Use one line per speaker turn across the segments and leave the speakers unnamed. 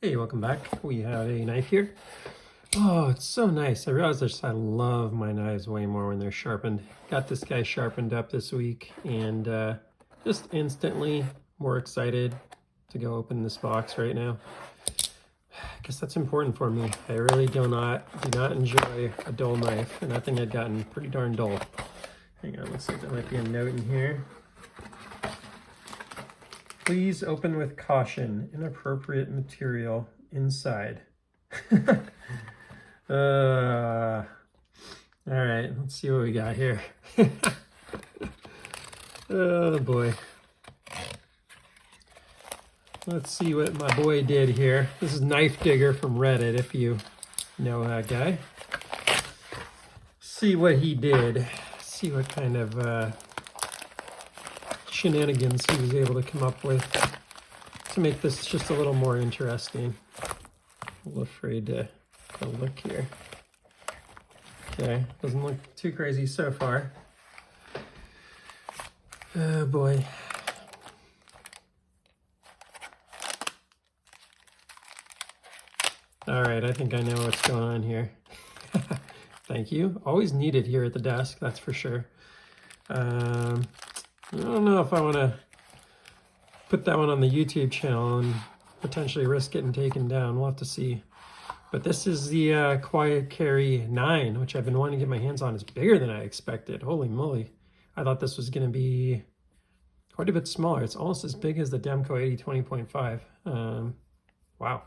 Hey, welcome back. We have a knife here. Oh, it's so nice. I realized I love my knives way more when they're sharpened. Got this guy sharpened up this week and just instantly more excited to go open this box right now. I guess that's important for me. I really do not enjoy a dull knife, and I think I'd gotten pretty darn dull. Hang on, looks like there might be a note in here. Please open with caution. Inappropriate material inside. All right, let's see what we got here. Oh boy. Let's see what my boy did here. This is Knife Digger from Reddit, if you know that guy. See what he did. See what kind of shenanigans he was able to come up with to make this just a little more interesting. A little afraid to look here. Okay, doesn't look too crazy so far. Oh boy. All right, I think I know what's going on here. Thank you. Always needed here at the desk, that's for sure. I don't know if I want to put that one on the YouTube channel and potentially risk getting taken down. We'll have to see. But this is the Quiet Carry 9, which I've been wanting to get my hands on. It's bigger than I expected. Holy moly. I thought this was going to be quite a bit smaller. It's almost as big as the Demco 8020.5. Wow.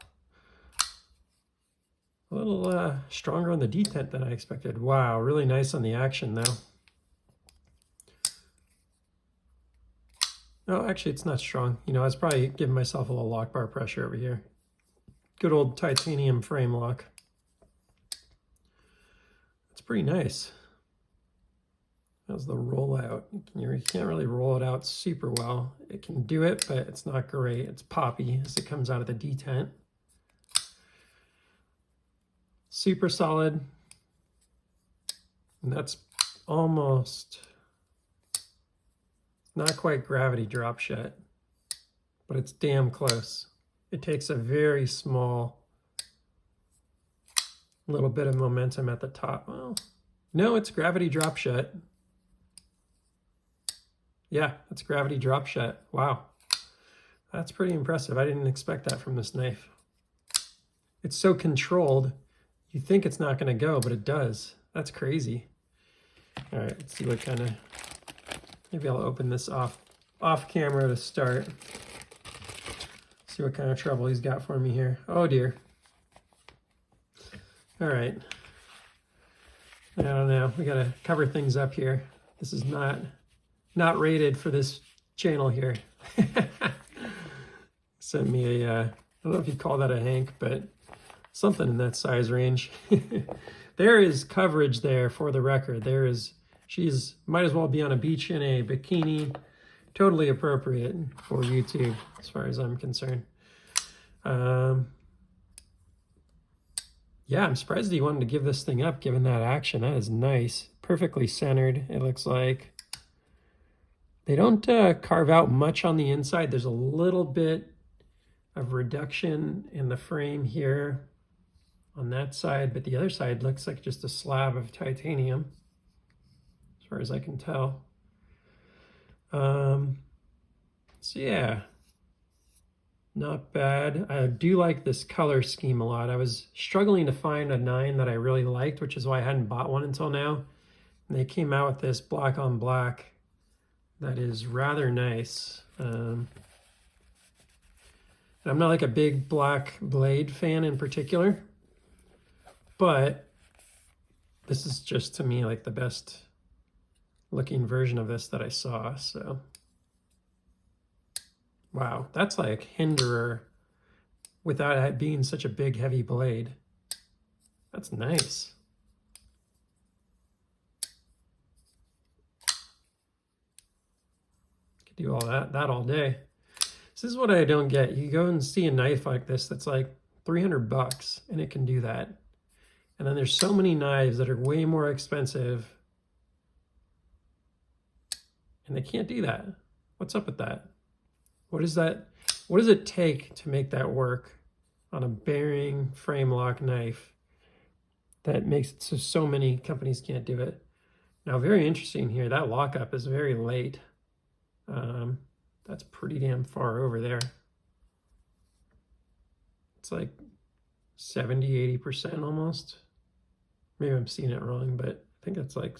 A little stronger on the detent than I expected. Wow, really nice on the action though. Oh, actually, it's not strong. You know, I was probably giving myself a little lock bar pressure over here. Good old titanium frame lock. It's pretty nice. How's the rollout? You can't really roll it out super well. It can do it, but it's not great. It's poppy as it comes out of the detent. Super solid. And that's almost not quite gravity drop shut, but it's damn close. It takes a very small little bit of momentum at the top. Well, no, it's gravity drop shut. Yeah, it's gravity drop shut. Wow. That's pretty impressive. I didn't expect that from this knife. It's so controlled. You think it's not going to go, but it does. That's crazy. All right, let's see what kind of, maybe I'll open this off camera to start. See what kind of trouble he's got for me here. Oh dear. All right. I don't know. We got to cover things up here. This is not rated for this channel here. Sent me a, I don't know if you'd call that a Hank, but something in that size range. There is coverage there for the record. There is, she's might as well be on a beach in a bikini. Totally appropriate for YouTube as far as I'm concerned. Yeah, I'm surprised he wanted to give this thing up given that action. That is nice. Perfectly centered, it looks like. They don't carve out much on the inside. There's a little bit of reduction in the frame here on that side, but the other side looks like just a slab of titanium, as far as I can tell. So yeah, not bad. I do like this color scheme a lot. I was struggling to find a 9 that I really liked, which is why I hadn't bought one until now. And they came out with this black on black that is rather nice. And I'm not like a big black blade fan in particular, but this is just to me like the best looking version of this that I saw. So wow, that's like Hinderer without it being such a big heavy blade. That's nice. Could do all that all day. This is what I don't get. You go and see a knife like this that's like $300 and it can do that. And then there's so many knives that are way more expensive and they can't do that. What's up with that? What is that? What does it take to make that work on a bearing frame lock knife that makes it so many companies can't do it. Now, very interesting here, that lockup is very late. That's pretty damn far over there. It's like 70, 80% almost. Maybe I'm seeing it wrong, but I think it's like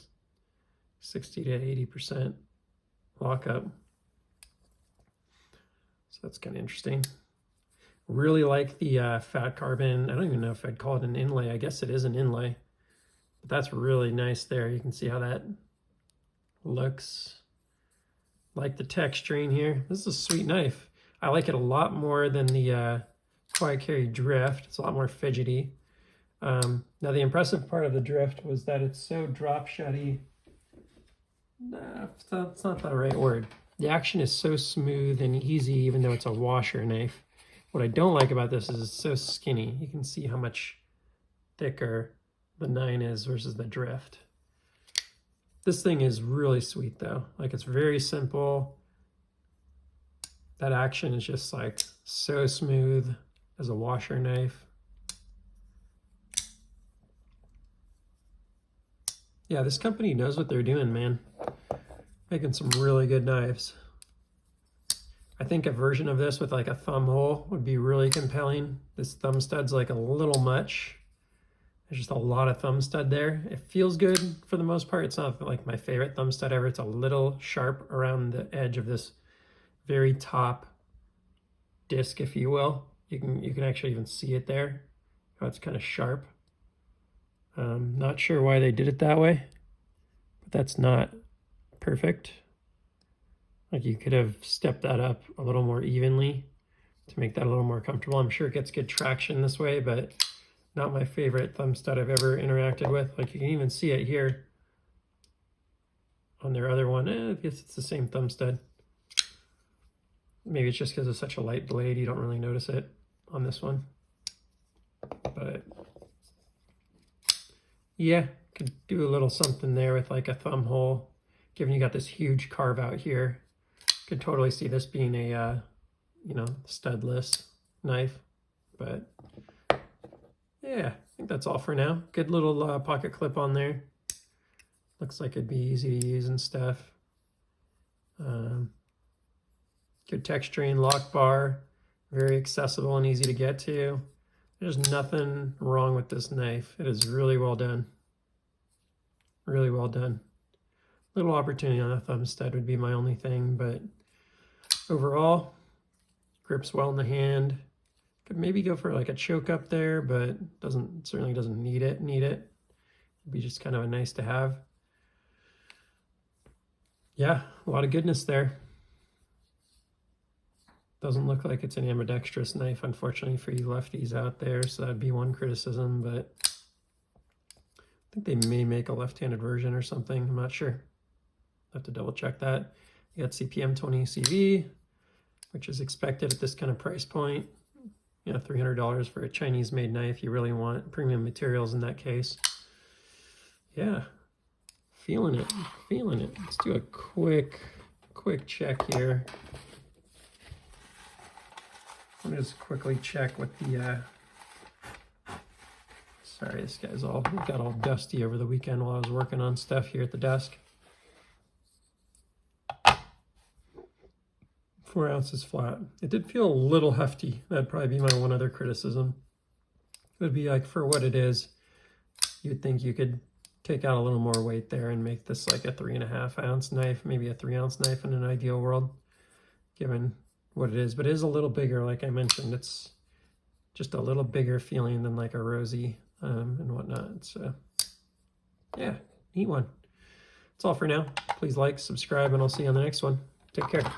60 to 80% lockup. So that's kind of interesting. Really like the fat carbon. I don't even know if I'd call it an inlay. I guess it is an inlay. But that's really nice there. You can see how that looks. Like the texturing here. This is a sweet knife. I like it a lot more than the Quiet Carry Drift. It's a lot more fidgety. Now the impressive part of the Drift was that it's so drop shutty. Nah, that's not the right word. The action is so smooth and easy, even though it's a washer knife. What I don't like about this is it's so skinny. You can see how much thicker the 9 is versus the Drift. This thing is really sweet though. Like, it's very simple. That action is just like so smooth as a washer knife. Yeah, this company knows what they're doing, man. Making some really good knives. I think a version of this with like a thumb hole would be really compelling. This thumb stud's like a little much. There's just a lot of thumb stud there. It feels good for the most part. It's not like my favorite thumb stud ever. It's a little sharp around the edge of this very top disc, if you will. You can actually even see it there. How it's kind of sharp. Not sure why they did it that way, but that's not perfect. Like, you could have stepped that up a little more evenly to make that a little more comfortable. I'm sure it gets good traction this way, but not my favorite thumb stud I've ever interacted with. Like, you can even see it here on their other one. I guess it's the same thumb stud. Maybe it's just because it's such a light blade, you don't really notice it on this one. But yeah, could do a little something there with like a thumb hole. Given you got this huge carve out here, could totally see this being a, you know, studless knife. But yeah, I think that's all for now. Good little pocket clip on there. Looks like it'd be easy to use and stuff. Good texturing, lock bar, very accessible and easy to get to. There's nothing wrong with this knife. It is really well done. Really well done. Little opportunity on a thumb stud would be my only thing, but overall, grips well in the hand. Could maybe go for like a choke up there, but certainly doesn't need it. It'd be just kind of a nice to have. Yeah, a lot of goodness there. Doesn't look like it's an ambidextrous knife, unfortunately, for you lefties out there, so that'd be one criticism, but I think they may make a left-handed version or something. I'm not sure. I'll have to double check that. You got CPM 20 CV, which is expected at this kind of price point. You know, $300 for a Chinese-made knife. You really want premium materials in that case. Yeah, feeling it, feeling it. Let's do a quick check here. Let me just quickly check what the, sorry, this guy's got all dusty over the weekend while I was working on stuff here at the desk. 4 ounces flat. It did feel a little hefty. That'd probably be my one other criticism. It would be like, for what it is, you'd think you could take out a little more weight there and make this like a 3.5 ounce knife, maybe a 3 ounce knife in an ideal world, given what it is. But it is a little bigger, like I mentioned. It's just a little bigger feeling than like a Rosie and whatnot. So yeah, neat one. That's all for now. Please like, subscribe, and I'll see you on the next one. Take care.